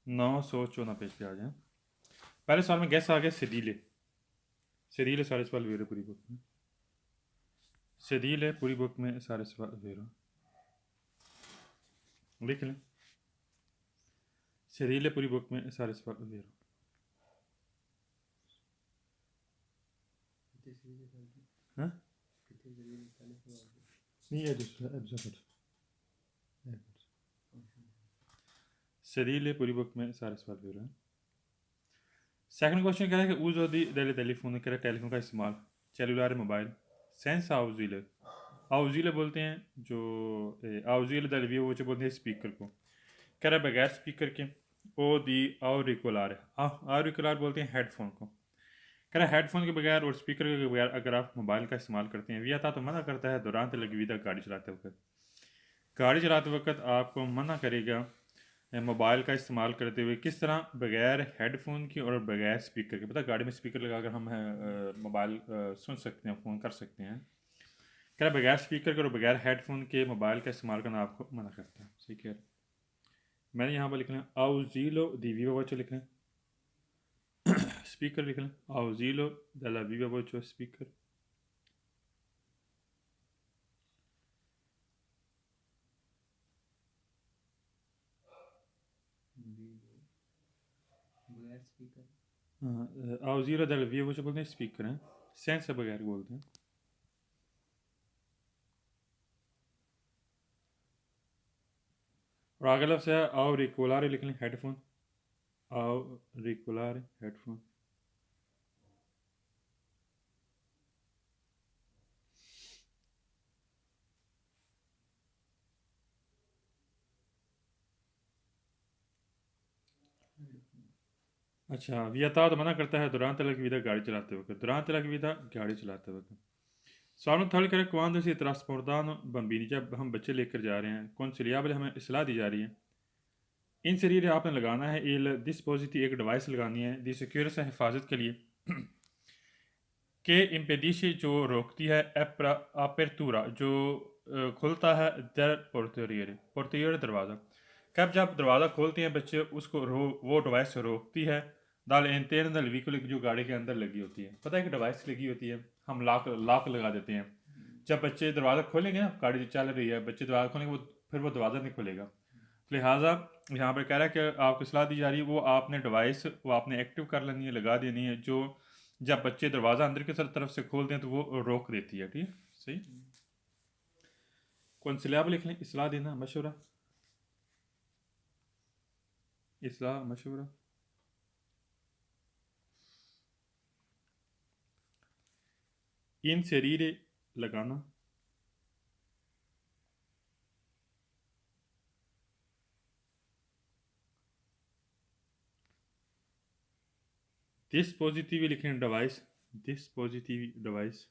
914 page पे आ जाए। पहले सवाल में गैस आ गया sedile। sedile सारे सवाल वेरो पूरी बुक में। sedile पूरी बुक में सारे सवाल वेरो लिख लें। sedile पूरी बुक में सारे सवाल वेरो। हाँ नहीं है दूसरा एब्जॉर्ब। sedile पूरी बुक में सारे सवाल वेरो हैं। सेकंड क्वेश्चन कह रहा है कि uso delle telefono कह रहा है टेलीफोन का इस्तेमाल cellular mobile senza ausile। ausile बोलते हैं जो ausile dal vivo वो बोलते हैं स्पीकर को। कह रहा है बगैर स्पीकर के ओ दी auricolare। auricolare बोलते हैं हेडफोन को। कह रहा है हेडफोन के बगैर और स्पीकर के बगैर अगर आप मोबाइल का इस्तेमाल करते हैं विया था तो मना करता है दुरान लगी विदा गाड़ी चलाते वक्त। गाड़ी चलाते वक्त आपको मना करेगा मोबाइल का इस्तेमाल करते हुए किस तरह बगैर हेडफोन की और बगैर स्पीकर के। पता गाड़ी में स्पीकर लगाकर हम मोबाइल सुन सकते हैं फ़ोन कर सकते हैं। कह रहा बगैर स्पीकर के और बगैर हेडफोन के मोबाइल का इस्तेमाल करना आपको मना करता है। सही कह रहा मैंने यहाँ पर लिखना आउजीलो दी वीवो वॉच लिख लें। स्पीकर लिख लें आउजीलो दला वीवो वॉच स्पीकर। आउजीलो दला वीवो वॉच बोलते हैं स्पीकर हैं। सेंस से बगैर बोलते हैं। और आगे लफ्ज़ है auricolare लिख लें हेडफोन। auricolare headphone. अच्छा वियता तो मना करता है दुरान तलक विदा गाड़ी चलाते वक्त। दुरान तलक विदा गाड़ी चलाते वक्त। सवाल थर्ड करें क्वांदो सी ट्रांसपोर्टानो बम्बीनी जब हम बच्चे लेकर जा रहे हैं कौन सिलियाबल हमें इसलाह दी जा रही है। इन शरीर आपने लगाना है इल डिस्पोजिटिव एक डिवाइस लगानी है दी सिक्योर से हिफाजत के लिए के इम्पेडिशी जो रोकती है अपेरतूरा जो खुलता है दर पोर्टियर दरवाज़ा। कब जब दरवाज़ा खोलते हैं बच्चे उसको वो डिवाइस रोकती है दाल इंटरनल व्हीकल जो गाड़ी के अंदर लगी होती है। पता है कि डिवाइस लगी होती है हम लॉक लॉक लगा देते हैं। जब बच्चे दरवाज़ा खोलेंगे ना गाड़ी चल रही है बच्चे दरवाज़ा खोलेंगे वो फिर वो दरवाज़ा नहीं खुलेगा। लिहाजा यहाँ पर कह रहा है कि आपको सलाह दी जा रही है वो आपने डिवाइस वो आपने एक्टिव कर लेनी है लगा देनी है जो जब बच्चे दरवाज़ा अंदर की तरफ से खोलते हैं तो वो रोक देती है। ठीक सही। कौन सिलाब लिख लें इसलाह देना मशवरा। इसलाह मशवरा। इन शरीर लगाना। दिस पॉजिटिव लिखें डिवाइस। This positive device.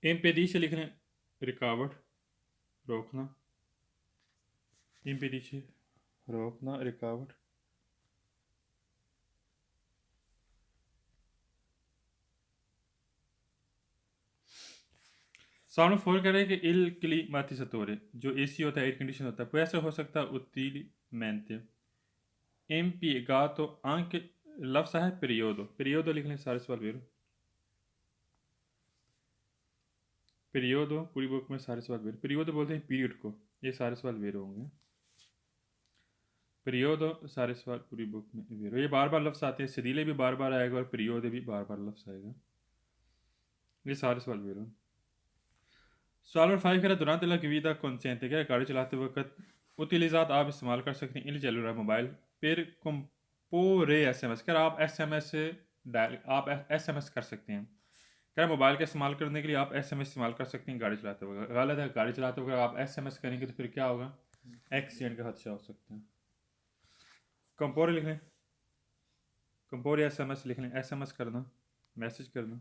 इम्पेडिश लिख लें रुकावट रोकना। इम्पेडिश रोकना रुकावट। साउंड फोर कह रहे हैं कि इल क्लीमाती सतोरे जो एसी होता है एयर कंडीशन होता है वैसे हो सकता है उत्तीली मेंते impiegato anche लफ्ज़ है periodo। periodo लिख लें सारे सवाल वेरो। periodo पूरी बुक में सारे सवाल वेरो। periodo बोलते हैं पीरियड को। ये सारे सवाल वेरो होंगे। periodo सारे सवाल पूरी बुक में वेरो। ये बार बार लफ्ज़ आते हैं sedile भी बार बार आएगा और periodo भी बार बार लफ्ज़ आएगा। ये सारे सवाल वेरो। सवाल नंबर 5 कह रहा है दुरान तला की विदा consente क्या गाड़ी चलाते वक्त उतिलिज़ात आप इस्तेमाल कर सकते हैं इन चल मोबाइल फिर कंपोरे एस एम एस कर आप एस एम एस डायल आप एस एम एस कर सकते हैं। क्या मोबाइल का इस्तेमाल करने के लिए आप एस एम एस इस्तेमाल कर सकते हैं गाड़ी चलाते वक्त। गलत है गाड़ी चलाते वक्त आप एस एम एस करेंगे तो फिर क्या होगा एक्सीडेंट का खदशा हो सकता है। कंपोरे लिख लें कंपोरे एस एम एस लिख लें एस एम एस करना मैसेज करना।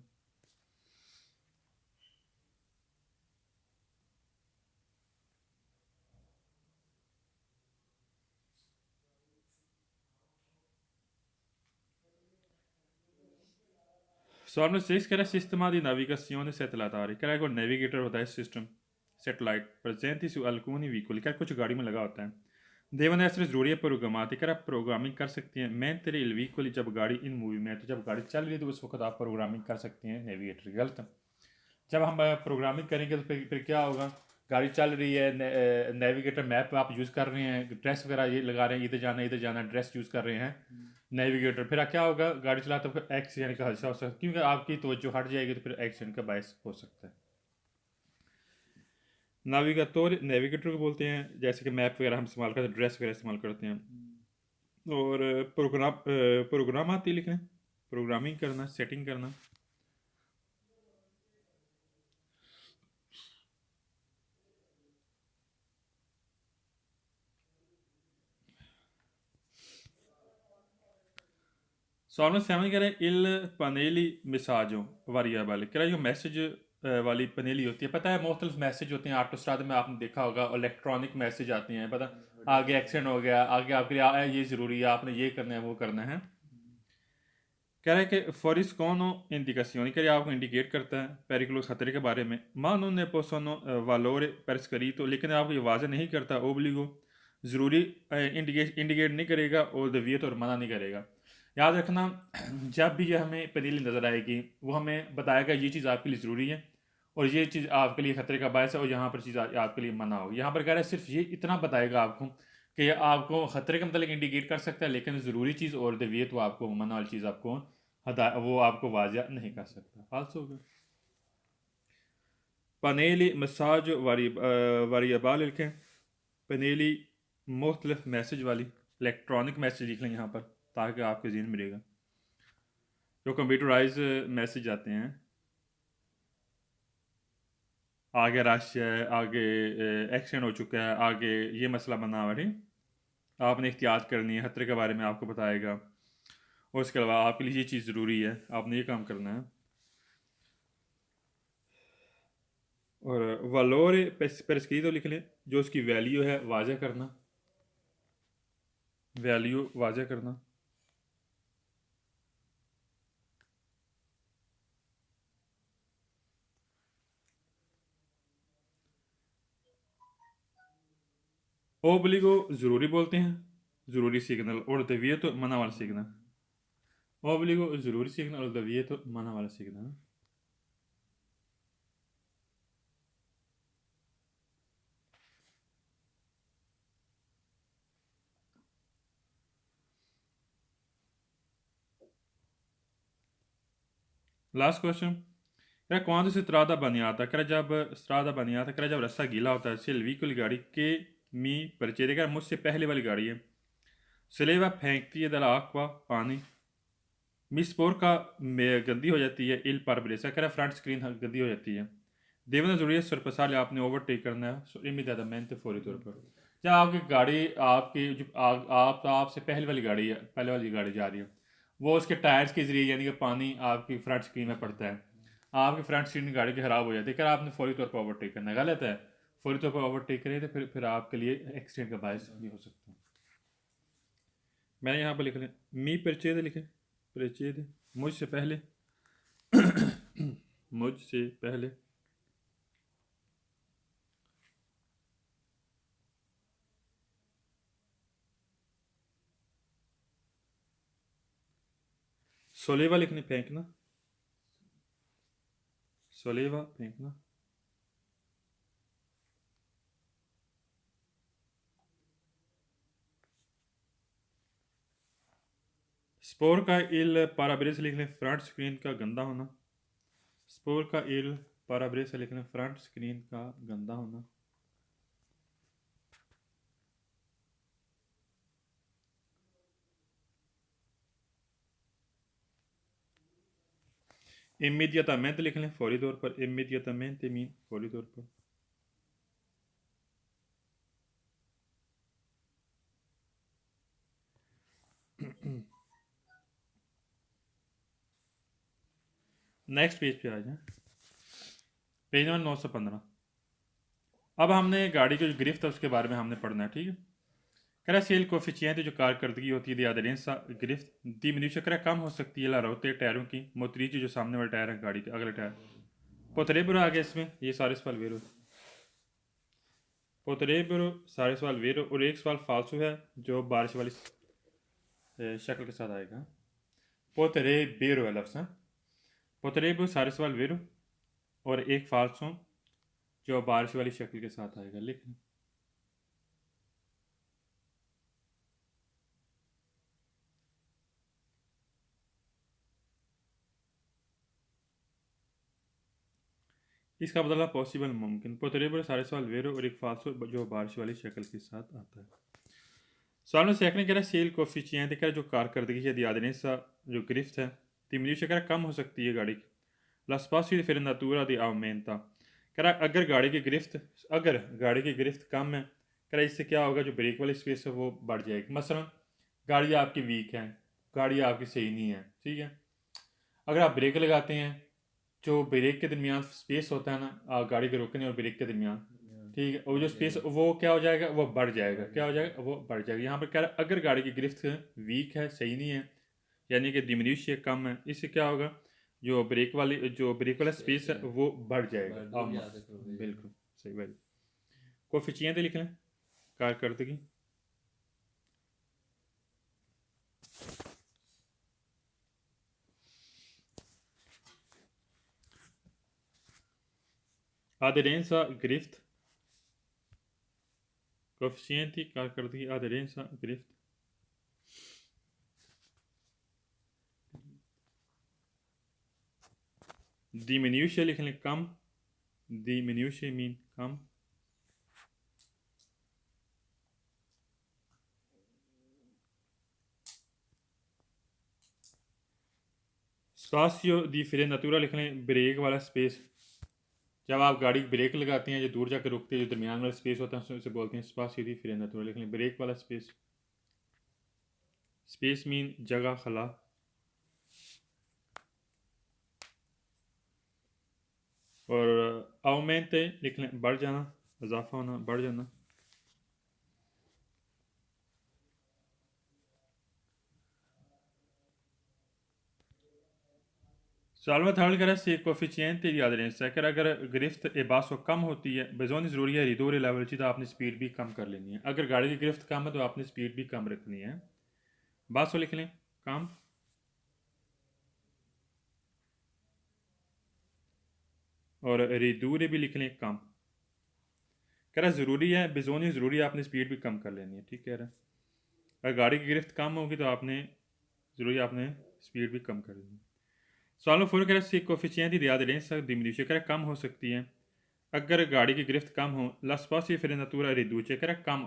सवाल नंबर 6 कह रहा है sistema di navigazione satellitare कह रहा है कोई नेविगेटर होता है system satellite presenti su alcuni veicoli क्या कुछ गाड़ी में लगा होता है devono essere ज़रूरी है प्रोग्रामाती कह रहा प्रोग्रामिंग कर सकती हैं mentre il veicolo जब गाड़ी इन movimento जब गाड़ी चल रही है तो उस वक्त आप प्रोग्रामिंग कर सकती हैं नेविगेटर गलत जब हम प्रोग्रामिंग करेंगे तो फिर क्या होगा गाड़ी चल रही है नेविगेटर मैप आप यूज़ कर रहे हैं ड्रेस वगैरह ये लगा रहे हैं इधर जाना ड्रेस यूज़ कर रहे हैं नेविगेटर फिर क्या होगा गाड़ी चलाते वक्त एक्सीडेंट का हादसा हो सकता है क्योंकि आपकी तवज्जो हट जाएगी तो फिर एक्सीडेंट का बायस हो सकता है नेविगेटर को बोलते हैं जैसे कि मैप वगैरह हम इस्तेमाल करते हैं ड्रेस वगैरह इस्तेमाल करते हैं और प्रोग्राम आती लिखना प्रोग्रामिंग करना सेटिंग करना सवाल नंबर 7 कह रहे हैं इल पनेली मिसाजो वारियाबल कह रहा है जो मैसेज वाली पनेली होती है पता है मुख्तलिफ मैसेज होते हैं ऑटोस्ट्राड में आपने देखा होगा इलेक्ट्रॉनिक मैसेज आते हैं पता आगे एक्सीडेंट हो गया आगे आपके लिए ये ज़रूरी है आपने ये करना है वो करना है कह रहा है कि फॉरिस कौन इंडिकेशन कह रहा है आपको इंडिकेट करता है पेरिकुलस खतरे के बारे में मानो ने पोसोनो वालोरे पेरिस्करी तो लेकिन आपको ये वाजह नहीं करता ओबलिगो ज़रूरी इंडिकेट नहीं करेगा और दवियत और मना नहीं करेगा याद रखना जब भी ये हमें पनीली नज़र आएगी वो हमें बताएगा ये चीज़ आपके लिए ज़रूरी है और ये चीज़ आपके लिए ख़तरे का बायस है और यहाँ पर चीज़ आपके लिए मना होगी यहाँ पर कह रहा है सिर्फ ये इतना बताएगा आपको कि आपको ख़तरे के मतलब इंडिकेट कर सकता है लेकिन ज़रूरी चीज़ और दवियत वो आपको मना वाली चीज़ आपको वो आपको वाजिया नहीं कर सकता फालतू होगा पनेली मसाज वारियबाल लिखें पनेली मुख्तलिफ मैसेज वाली इलेक्ट्रॉनिक मैसेज लिख लें यहाँ पर ताकि आपके ज़हन में रहेगा जो कंप्यूटराइज मैसेज आते हैं आगे रश है आगे एक्सीडेंट हो चुका है आगे ये मसला बना हुआ है आपने एहतियात करनी है खतरे के बारे में आपको बताएगा और उसके अलावा आपके लिए ये चीज़ ज़रूरी है आपने ये काम करना है और वलोर पेरिस्क्रितो लिख लें जो उसकी वैल्यू है वाज़ह करना वैल्यू वाज़ह करना ओबलिगो ज़रूरी बोलते हैं ज़रूरी सिग्नल और दवियत तो मना वाला सिग्नल ओबलिगो ज़रूरी सिग्नल और दवियत तो मना वाला सिग्नल लास्ट क्वेश्चन क्या कौन से strada bagnata कह जब strada bagnata कह जब रास्ता गीला होता है सिल व्हीकल गाड़ी के मी परिचय कह मुझसे पहले वाली गाड़ी है सिलेवा फेंकती है दला आक्वा पानी मिस पोर का गंदी हो जाती है इल पर ब्रेसा कह फ्रंट स्क्रीन गंदी हो जाती है देवना जरूरी है सरपसाल आपने ओवरटेक करना है इमीडिएटamente फौरी तौर पर जब आपकी गाड़ी आपकी जो आपसे पहले वाली गाड़ी है पहले वाली गाड़ी जा रही है वो उसके टायर्स के ज़रिए यानी कि पानी आपकी फ्रंट स्क्रीन में पड़ता है आपकी फ्रंट स्क्रीन गाड़ी की ख़राब हो जाती है क्या आपने फौरी तौर पर ओवरटेक करना है गलत है फौरी तौर पर ओवरटेक करें तो फिर आपके लिए एक्सीडेंट का बायस भी हो सकता है मैंने यहाँ पर लिख लिया मी परिचय लिखे परिचय मुझसे पहले मुझसे पहले सोलेवा लिखने फेंकना सोलेवा फेंकना स्पोर का इल पाराब्रेस लिख लें फ्रंट स्क्रीन का गंदा होना स्पोर का इल पाराब्रेस लिख लें फ्रंट स्क्रीन का गंदा होना इमीडिएटamente लिख लें फौरी तौर पर इमीडिएटamente मीन फौरी तौर पर नेक्स्ट पेज पे आ जाए पेज नंबर 915 अब हमने गाड़ी की जो गिरफ्त है उसके बारे में हमने पढ़ना है ठीक है कह रहा सेल कोफिशिएंट जो कारकर्दगी होती है दी aderenza गिरफ्त diminuisce कह रहा कम हो सकती है ला रोते टायरों की मोटरीच जो सामने वाला टायर है गाड़ी के अगला टायर पोतरेबरो आ गया इसमें ये सारे सवाल वेरो पोतरेबरो सारे सवाल वेरो और एक सवाल फालसू है जो बारिश वाली शक्ल के साथ आएगा पोतरेबेरो है लफ्ज़ पोतरेबरो सारे सवाल वेरो और एक फालसू जो बारिश वाली शक्ल के साथ आएगा लिख इसका बदला पॉसिबल मुमकिन पोतरेबरो सारे सवाल वेरो और एक फालसू जो बारिश वाली शक्ल के साथ आता है सवाल में सेकंड कह रहा है सेल कोफिशिएंट कह रहा जो कारकर्दगी है दियादने सा जो गिरफ्त है diminuisce कह रहा कम हो सकती है गाड़ी की la spazio di frenatura di aumenta कह रहा अगर गाड़ी की गिरफ्त कम है कह रहा इससे क्या होगा जो ब्रेक वाली स्पेस है वो बढ़ जाएगी मसलन गाड़ी आपकी वीक है गाड़ी आपकी सही नहीं है ठीक है अगर आप ब्रेक लगाते हैं जो ब्रेक के दरमियान स्पेस होता है ना गाड़ी के रोकने और ब्रेक के दरमियान ठीक है वो जो स्पेस वो क्या हो जाएगा वो बढ़ जाएगा क्या हो जाएगा वो बढ़ जाएगा यहाँ पर क्या अगर गाड़ी की गिरफ्त वीक है सही नहीं है यानी कि डिमिनिश कम है इससे क्या होगा जो ब्रेक वाला स्पेस है वो बढ़ जाएगा बिल्कुल सही भाई कोफिशिएंट लिख लें कारकर्दगी aderenza गिरफ्त कोफिशिएंट कारकर्दगी aderenza गिरफ्त diminuisce लिख लें कम diminuisce मीन कम स्पासियो दी फ्रेनाtura लिख लें ब्रेक वाला स्पेस जब आप गाड़ी ब्रेक लगाते हैं जो दूर जाकर रुकते हैं जो दरमियान वाला स्पेस होता है उसे बोलते हैं स्पासियो दी फ्रेनाtura लिख लें ब्रेक वाला स्पेस स्पेस मीन जगह खला और aumente लिख लें बढ़ जाना इजाफा होना बढ़ जाना सवाल थर्ड करा से कोफिशिएंट याद रहें सेकर अगर गिरफ्त एबास कम होती है बेजोन ज़रूरी है रिदोर लेवल तो आपने स्पीड भी कम कर लेनी है अगर गाड़ी की गिरफ्त कम है तो आपने स्पीड भी कम रखनी है बासो लिख लें कम और रिदूर भी लिख लें कम कह रहा ज़रूरी है बेजोन ज़रूरी है आपने स्पीड भी कम कर लेनी है ठीक कह रहा है अगर गाड़ी की गिरफ्त कम होगी तो आपने ज़रूरी आपने स्पीड भी कम कर लेनी है सवाल फोर कह रहा है कोफिशिएंट दी याद रहें डिमिनिश कह कम हो सकती है अगर गाड़ी की गिरफ्त कम हो लास्पास फ्रेनाtura रिड्यूce कह कम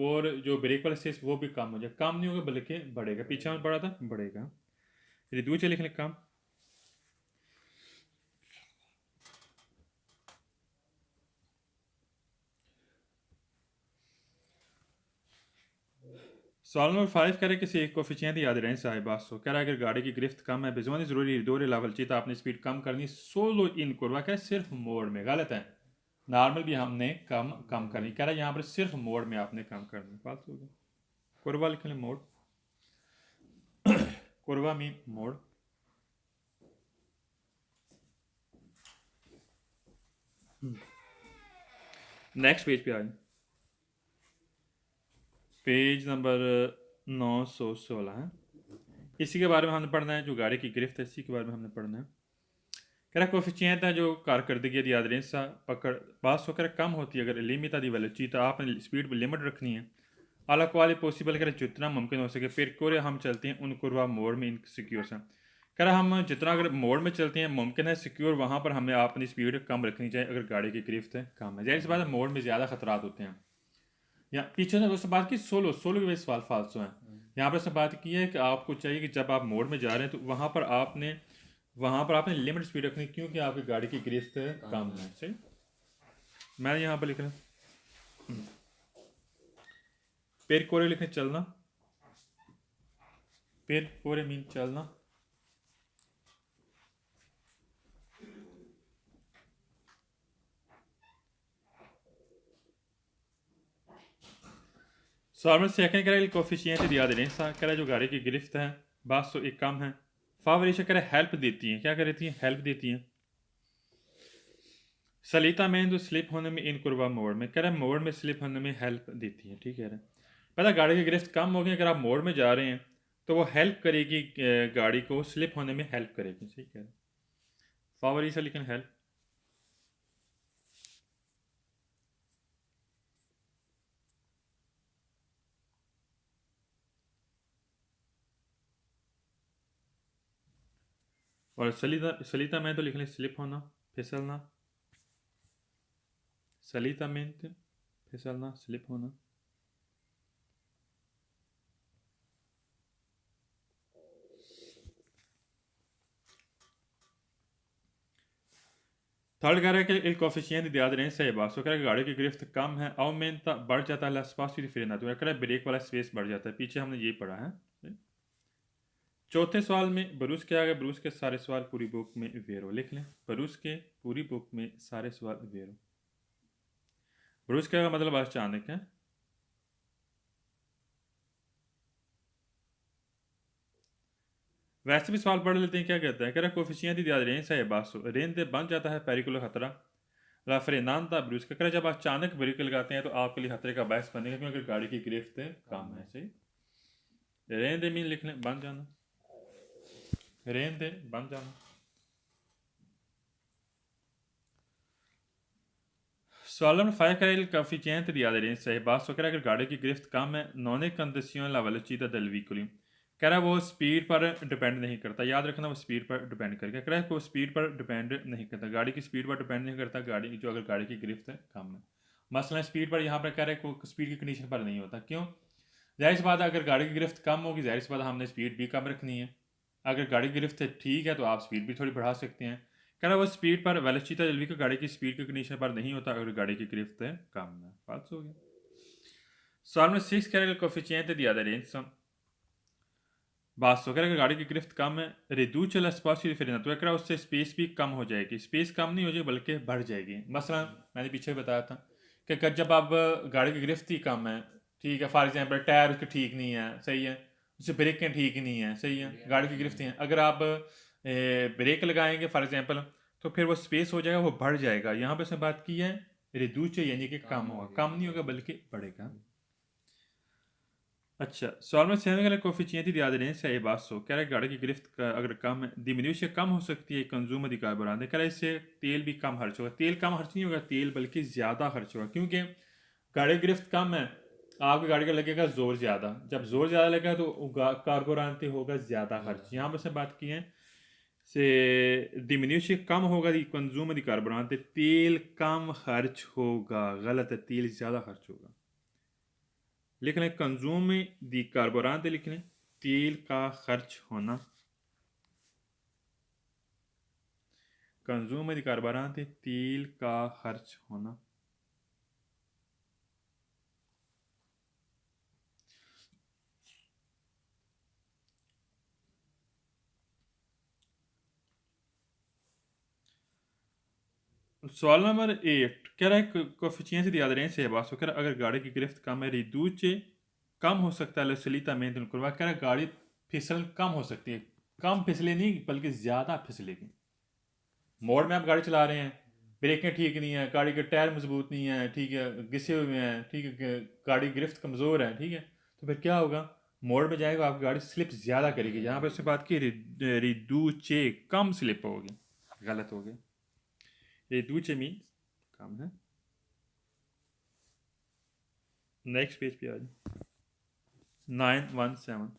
और जो ब्रेक वाला स्पेस वो भी कम हो जाए कम नहीं होगा बल्कि बढ़ेगा पीछे में बढ़ा था बढ़ेगा रिड्यूce लिख लें कम सवाल नंबर 5 कह रहे किसी एक कोफिशिएंट याद रहें साहिबास कह रहा है अगर गाड़ी की गिरफ्त कम है बेजोनी ज़रूरी दौरे लावल चीता आपने स्पीड कम करनी सोलो इन करवा कह सिर्फ मोड में गलत है नॉर्मल भी हमने कम करनी कह रहा है यहाँ पर सिर्फ मोड में आपने कम करनी बात हो गई कुरवा लिख लें mode Kurwa mean mode next page पे आ जाए पेज नंबर 916 है इसी के बारे में हमने पढ़ना है जो गाड़ी की गिरफ्त है इसी के बारे में हमने पढ़ना है कह रहा कोफिशिएंट है जो कारकर्दगी याद रहें सा पकड़ बास होकर कम होती है अगर लिमिट आदि वेलोसिटी तो आपने स्पीड पर लिमिट रखनी है अला क्वाली पॉसिबल करें जितना मुमकिन हो सके फिर कोरे हम चलते हैं उन कुरवा मोड़ में इन सिक्योर से कह रहा हम जितना अगर मोड़ में चलते हैं मुमकिन है सिक्योर वहाँ पर हमें अपनी स्पीड कम रखनी चाहिए अगर गाड़ी की गिरफ्त है कम है जाहिर सी बात है मोड़ में ज़्यादा खतरात होते हैं या पीछे ने उससे बात की सोलो के वजह सवाल फालसू हैं यहाँ पर उसने बात की है कि आपको चाहिए कि जब आप मोड़ में जा रहे हैं तो वहाँ पर आपने लिमिट स्पीड रखनी क्योंकि आपकी गाड़ी की गिरफ्त कम है सही मैं यहाँ पर लिख रहा हूँ पेर कोरे लिखने चलना पेर कोरे मीन चलना सवाल में सेकंड कह रहा है कोफिशिएंट di aderenza कह रहा है जो गाड़ी की गिरफ्त है बात सो एक कम है फावरिशा कह रहा है हेल्प देती हैं क्या करती हैं हेल्प देती हैं सलीता में जो स्लिप होने में इन कुरबा मोड़ में कह रहा है मोड़ में स्लिप होने में हेल्प देती है ठीक है पता गाड़ी की गिरफ्त कम होगी अगर आप मोड़ में जा रहे हैं तो वो हेल्प करेगी गाड़ी को स्लिप होने में हेल्प करेगी ठीक है फावरिशा लेकिन हेल्प और सलीता सलीता में तो लिख लें स्लिप होना फिसलना सलीता में फिसलना स्लिप होना थर्ड कह रहा है कि il coefficiente di aderenza è basso कह रहा है कि गाड़ी की गिरफ्त कम है aumenta बढ़ जाता है l'espacio di frenatura कह रहा है ब्रेक वाला स्पेस बढ़ जाता है पीछे हमने ये पढ़ा है चौथे सवाल में बरूस के आगे बरूस के सारे सवाल पूरी बुक में वेरो लिख लें बरूस के पूरी बुक में सारे सवाल वेरो बरूस के आगे मतलब अचानक है वैसे भी सवाल पढ़ लेते हैं क्या कहता है कह रहा है कोफिशिएंट दी aderenza è basso रेंदे बन जाता है पेरिकुलर खतरा ला फ्रेनांता ब्रूस का जब आप अचानक ब्रेक लगाते हैं तो आपके लिए खतरे का बायस बनेगा क्योंकि गाड़ी की गिरफ्त कम है सही रेंदे मीन लिख लें बन जाना रेंदे बन जाना सवाल नंबर 5 कह il coefficiente di aderenza è basso कह रहा है अगर गाड़ी की गिरफ्त कम है non è condizione la velocità del veicolo कह रहा है वो स्पीड पर डिपेंड नहीं करता याद रखना वो स्पीड पर डिपेंड करेगा कह रहा है वो स्पीड पर डिपेंड नहीं करता गाड़ी की स्पीड पर डिपेंड नहीं करता गाड़ी जो अगर गाड़ी की गिरफ्त है कम है मसलन स्पीड पर यहाँ पर कह रहा है कोई स्पीड की कंडीशन पर नहीं होता क्यों जाहिर सी बात है अगर गाड़ी की गिरफ्त कम होगी जाहिर सी बात हमने स्पीड भी कम रखनी है अगर गाड़ी की गिरफ्त ठीक है तो आप स्पीड भी थोड़ी बढ़ा सकते हैं कह रहा है वो स्पीड पर वेलोसिटी जल्दी को गाड़ी की स्पीड की कंडीशन पर नहीं होता अगर गाड़ी की गिरफ्त है कम है बात हो गया सवाल में 6 कह रहा है कोफिशिएंट दी aderenza बात तो अगर गाड़ी की गिरफ्त कम है रिड्यूस l'espacio di frenatura तो उससे स्पेस भी कम हो जाएगी स्पेस कम नहीं हो जाएगी बल्कि बढ़ जाएगी मसलन मैंने पीछे बताया था कि अगर जब आप गाड़ी की गिरफ्त ही कम है ठीक है फॉर एग्जांपल टायर उसके ठीक नहीं है सही है उससे ब्रेकें ठीक नहीं है सही है गाड़ी की गिरफ्त हैं अगर आप ब्रेक लगाएंगे फॉर एग्जांपल तो फिर वो स्पेस हो जाएगा वो बढ़ जाएगा यहाँ पे उसने बात की है रिड्यूस यानी कि कम होगा कम नहीं होगा बल्कि बढ़ेगा अच्छा सवाल में सेवन का कोफिशिएंट di aderenza è basso कह रहा है गाड़ी की गिरफ्त का अगर कम है diminuisce कम हो सकती है कंज्यूमर di carburante कह रहा है इससे तेल भी कम खर्च होगा तेल कम खर्च नहीं होगा तेल बल्कि ज़्यादा खर्च होगा क्योंकि गाड़ी की गिरफ्त कम है आपकी गाड़ी का लगेगा जोर ज़्यादा जब जोर ज़्यादा लगेगा तो कार्बोरांते होगा ज़्यादा खर्च यहाँ पर से बात की है से diminuisce कम होगा di consumo di carburante तेल कम खर्च होगा गलत है तेल ज़्यादा खर्च होगा लिख लें कंज्यूम दी कार्बोरांते लिख लें तेल का खर्च होना कंज्यूम दी कार्बोरांते तेल का खर्च होना सवाल नंबर 8 कह रहा है कोफिशिएंट दी aderenza है बात कह रहा है अगर गाड़ी की गिरफ्त कम है रिड्यूस कम हो सकता है लचीता में कह रहा है गाड़ी फिसल कम हो सकती है कम फिसले नहीं बल्कि ज़्यादा फिसलेगी मोड़ में आप गाड़ी चला रहे हैं ब्रेकें ठीक नहीं है गाड़ी के टायर मजबूत नहीं है ठीक है घिसे हुए हैं ठीक है गाड़ी की गिरफ्त कमज़ोर है ठीक है तो फिर क्या होगा मोड़ में जाएगा आपकी गाड़ी स्लिप ज़्यादा करेगी जहाँ पर उससे बात की रिड्यूचे कम स्लिप होगी गलत हो गया रिड्यूचे मीन कम है नेक्स्ट पेज पे आ जाए 917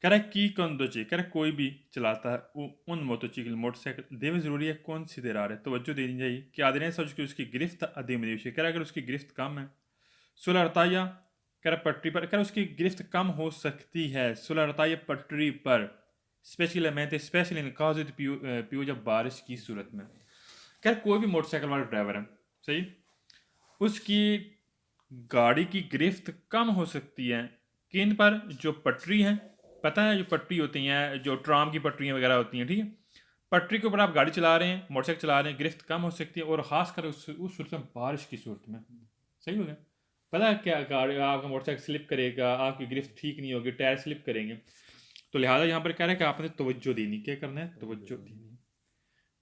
कह रहा है की कंदोचे कह रहा है कोई भी चलाता है उन मोटरसाइकिल मोटरसाइकिल देवे ज़रूरी है कौन सी दे रहा है तवज्जो देनी चाहिए कि आदरण समझ कि उसकी गिरफ्त अदीम निवेश कह रहा है अगर उसकी गिरफ्त कम है सुलह रताया कह रहा पटरी पर कह रहा उसकी गिरफ्त कम हो सकती है सुलह रताया पटरी पर स्पेशली इन काज पियो जब बारिश की सूरत में कह रहा कोई भी मोटरसाइकिल वाला ड्राइवर है सही उसकी गाड़ी की गिरफ्त कम हो सकती है किन पर जो पटरी है पता है जो पटरी होती हैं जो ट्राम की पटरियाँ वगैरह होती हैं ठीक है पटरी के ऊपर आप गाड़ी चला रहे हैं, मोटरसाइकिल चला रहे हैं, गिरफ्त कम हो सकती है, और ख़ासकर उस सूरत में, बारिश की सूरत में। सही हो गया। पता है क्या, गाड़ी आपका मोटरसाइकिल स्लिप करेगा, आपकी गिरफ्त ठीक नहीं होगी, टायर स्लिप करेंगे। तो लिहाजा यहाँ पर कह रहा है कि आपने तवज्जो देनी। क्या करना है? तवज्जो देनी।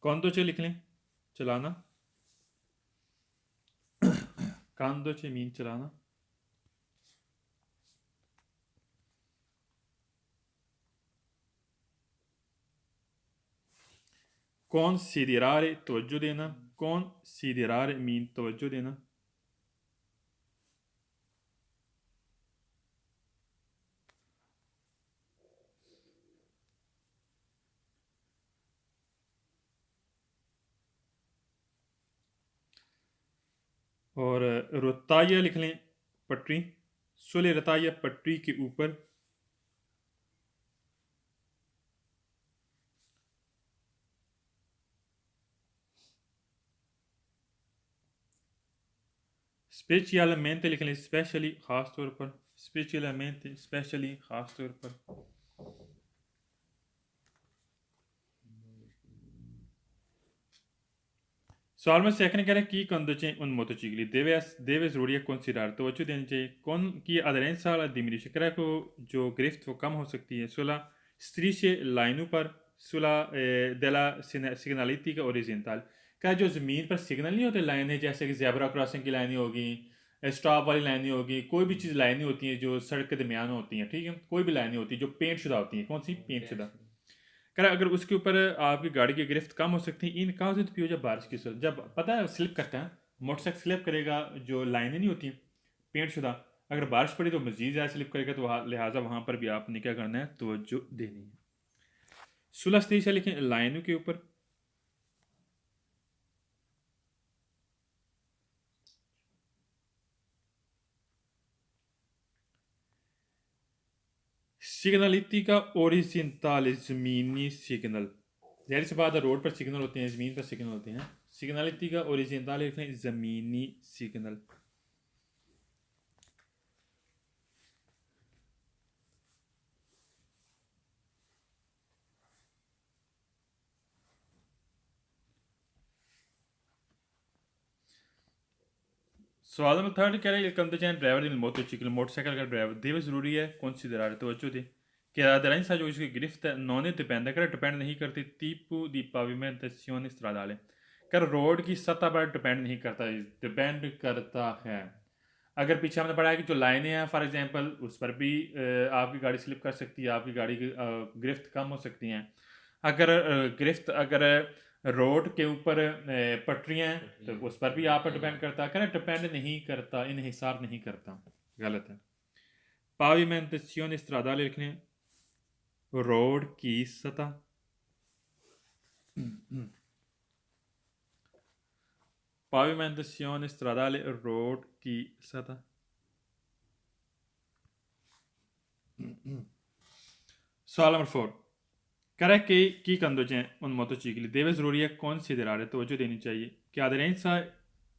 कौन दो चे लिख लें? चलाना। कान दो चे मीन चलाना। कौन सीधी राह रे तवज्जो देना। कौन सीधी राह रे मीन तवज्जो देना। और रताया लिख लें, पटरी। सुले रताया पटरी के ऊपर। स्पेशलियरमेंट लिख लें, स्पेशली ख़ास तौर पर। स्पेशलियरमेंट स्पेशली ख़ास तौर पर। सवाल में सेकंड कह रहे हैं की conduce un motocicli deve ज़रूरी है considerare तवज्जो देनी चाहिए कौन की aderenza alla diminuisce को जो गिरफ्त वो कम हो सकती है sulla strisce लाइनों पर sulla della segnaletica orizzontale क्या जो ज़मीन पर सिग्नल नहीं होते लाइनें, जैसे कि जेब्रा क्रॉसिंग की लाइनें होगी, स्टॉप वाली लाइनें होगी, कोई भी चीज़ लाइनें होती हैं जो सड़क के दरमियान होती हैं, ठीक है, कोई भी लाइनें होती हैं जो पेंट शुदा होती हैं। कौन सी? पेंट शुदा। कह रहा अगर उसके ऊपर आपकी गाड़ी की गिरफ्त कम हो सकती है इन काज पियो जब बारिश की सूरत, जब पता है स्लिप करता है मोटरसाइकिल, स्लिप करेगा, जो लाइनें नहीं होती पेंट शुदा, अगर बारिश पड़ी तो मजीद ज़्यादा स्लिप करेगा, तो लिहाजा वहाँ पर भी आपने क्या करना है? तवज्जो देनी है। सुलह से लिखें लाइनों के ऊपर। सिग्नलिस्टिका ओरिजेंटल ज़मीनी सिग्नल, जाहिर सी बात है रोड पर सिग्नल होते हैं, ज़मीन पर सिग्नल होते हैं। सिग्नलिस्टिका ओरिजेंटल लिखें ज़मीनी सिग्नल। सवाल नंबर थर्ड कह रहे हैं कम चाहे ड्राइवर दिन मोटरसाइकिल का ड्राइवर देव ज़रूरी है कौन सी दरार तवज्जो दे कि aderenza जो इसकी गिरफ्त है non dipende कर डिपेंड नहीं करती tipo di pavimentazione stradale कर रोड की सतह पर डिपेंड नहीं करता, डिपेंड करता है। अगर पीछे हमने पढ़ा है कि जो लाइनें हैं फॉर एग्जांपल उस पर भी आपकी गाड़ी स्लिप कर सकती है, आपकी गाड़ी की गिरफ्त कम हो सकती हैं। अगर गिरफ्त अगर रोड के ऊपर पटरियाँ हैं तो उस पर भी आप पर डिपेंड करता, करें डिपेंड नहीं करता, इन्हिसार नहीं करता, गलत है। पाविमेंटेशियन स्ट्राडाले लिखने रोड की सतह। पाविमेंटेशियन स्ट्राडाले रोड की सतह। सवाल नंबर 4 कह रहा है कि कंदोचे उन मोटोचिकली देवे ज़रूरी है कौन सी दरार तवज्जो देनी चाहिए कि aderenza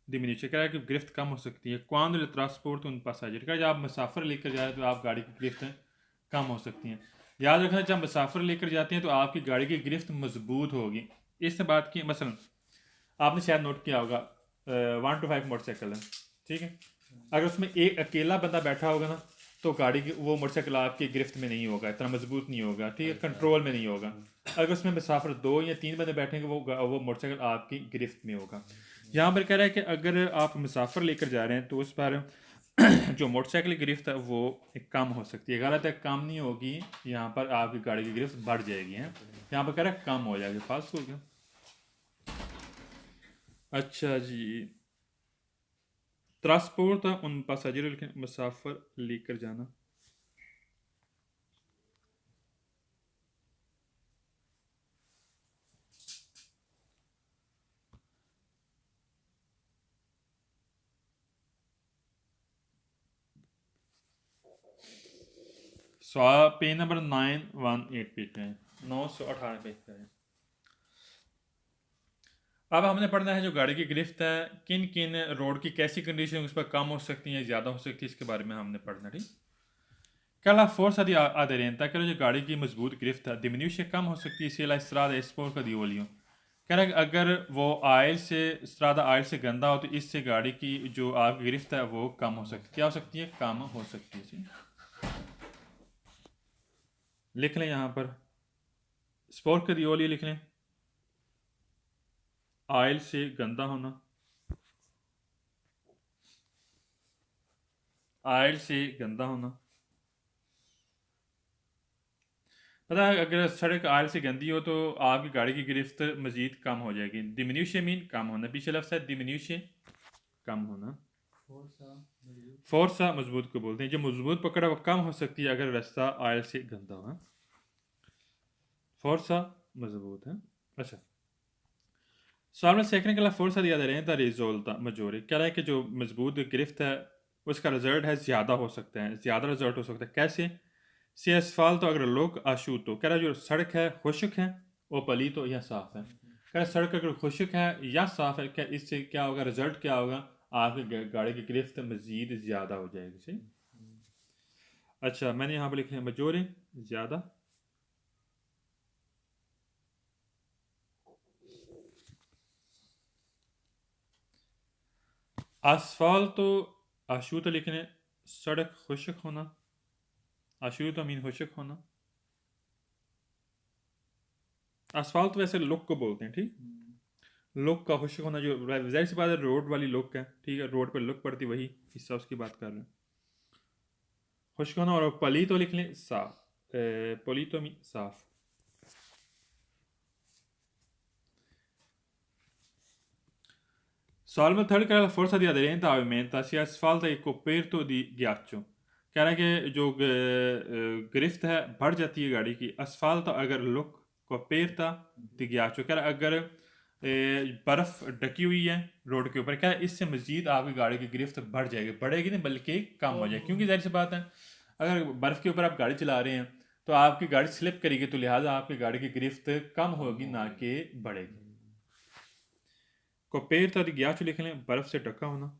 diminuisce कह रहा है कि गिरफ्त कम हो सकती है quando il trasporto un passeggero, कह रहा है जब आप मुसाफिर लेकर जा रहे हैं तो आप गाड़ी की गिरफ्त कम हो सकती हैं। याद रखना जब मुसाफिर लेकर जाते हैं तो आपकी गाड़ी की गिरफ्त मजबूत होगी। इससे बात की मसलन आपने शायद नोट किया होगा 1 to 5 मोटरसाइकिल है, ठीक है, अगर उसमें एक अकेला बंदा बैठा होगा ना तो गाड़ी की वो मोटरसाइकिल आपकी गिरफ्त में नहीं होगा, इतना मजबूत नहीं होगा, ठीक है, कंट्रोल में नहीं होगा। अगर उसमें मुसाफिर 2 या 3 बंदे बैठेंगे वो मोटरसाइकिल आपकी गिरफ्त में होगा। यहाँ पर कह रहा है कि अगर आप मुसाफिर लेकर जा रहे हैं तो उस पर जो मोटरसाइकिल की गिरफ्त है वो कम हो सकती है। गलत है, कम नहीं होगी, यहाँ पर आपकी गाड़ी की गिरफ्त बढ़ जाएगी है, यहाँ पर कह रहा है कम हो जाएगी, फाल्स हो गया। अच्छा जी, ट्रांसपोर्ट उन पैसेंजर मुसाफिर लेकर जाना। सवाल पेज नंबर 918 पेज पे है, 918 पेज पे है। अब हमने पढ़ना है जो गाड़ी की गिरफ्त है किन किन रोड की कैसी कंडीशन उस पर कम हो सकती है, ज़्यादा हो सकती है, इसके बारे में हमने पढ़ना, ठीक। che la forza di aderente che जो गाड़ी की मजबूत गिरफ्त है डिमिन्यूश कम हो सकती है sia la strada sporca di olio कह रहा है अगर वो आयल से स्ट्रादा आयल से गंदा हो तो इससे गाड़ी की जो आग गिरफ्त है वो कम हो सकती है क्या हो सकती है कम हो सकती है लिख लें यहाँ पर स्पोर्क दी ओलियो लिख लें आयल से गंदा होना आयल से गंदा होना पता है अगर सड़क आयल से गंदी हो तो आपकी गाड़ी की गिरफ्त मजीद कम हो जाएगी डिमिन्यूश मीन कम होना पीछे लफ्ज़ है डिमिन्यूश कम होना फोर्सा मजबूत को बोलते हैं जो मजबूत पकड़ा वो कम हो सकती है अगर रास्ता आयल से गंदा हो फोर्सा मजबूत है अच्छा सवाल में सीखने के लिए फोर्सा दिया दे रहे हैं रिजोल्टा मजोरी कह रहा है कि जो मजबूत गिरफ्त है उसका रिजल्ट है ज़्यादा हो सकता है ज़्यादा रिजल्ट हो सकता है कैसे सी असफाल तो अगर लोग आशूत हो कह रहा है जो सड़क है खुशक है वो पलीत हो या साफ है कह रहा है सड़क अगर खुशक है या साफ है क्या इससे क्या होगा रिजल्ट क्या होगा आपकी गाड़ी की गिरफ्त मजीद ज़्यादा हो जाएगी सही अच्छा मैंने यहाँ पर लिख लिया मजोरी ज़्यादा आसफाल तो आशूत लिखने सड़क खुशक होना आशूत मीन खुशक होना आसफाल तो वैसे लुक को बोलते हैं ठीक लुक का खुशक होना जो जाहिर सी बात है रोड वाली लुक है ठीक है रोड पर लुक पड़ती वही हिस्सा उसकी बात कर रहे हैं खुशक होना और पली तो लिख लें साफ पली तो मीन साफ Salmo थर्ड कह रहा है forza di aderenza aumenta si asfalta il coperto di ghiaccio कह रहा है कि जो गिरफ्त है बढ़ जाती है गाड़ी की asfalto अगर लुक coperta di ghiaccio कह रहा है अगर बर्फ़ ढकी हुई है रोड के ऊपर क्या है इससे मजीद आपकी गाड़ी की गिरफ्त बढ़ जाएगी बढ़ेगी नहीं बल्कि कम हो जाएगी क्योंकि जाहिर सी बात है अगर बर्फ़ के ऊपर आप गाड़ी चला रहे हैं तो आपकी गाड़ी स्लिप करेगी तो लिहाजा आपकी गाड़ी की गिरफ्त कम होगी ना कि बढ़ेगी coperta di ghiaccio लिख लें बर्फ से ढका होना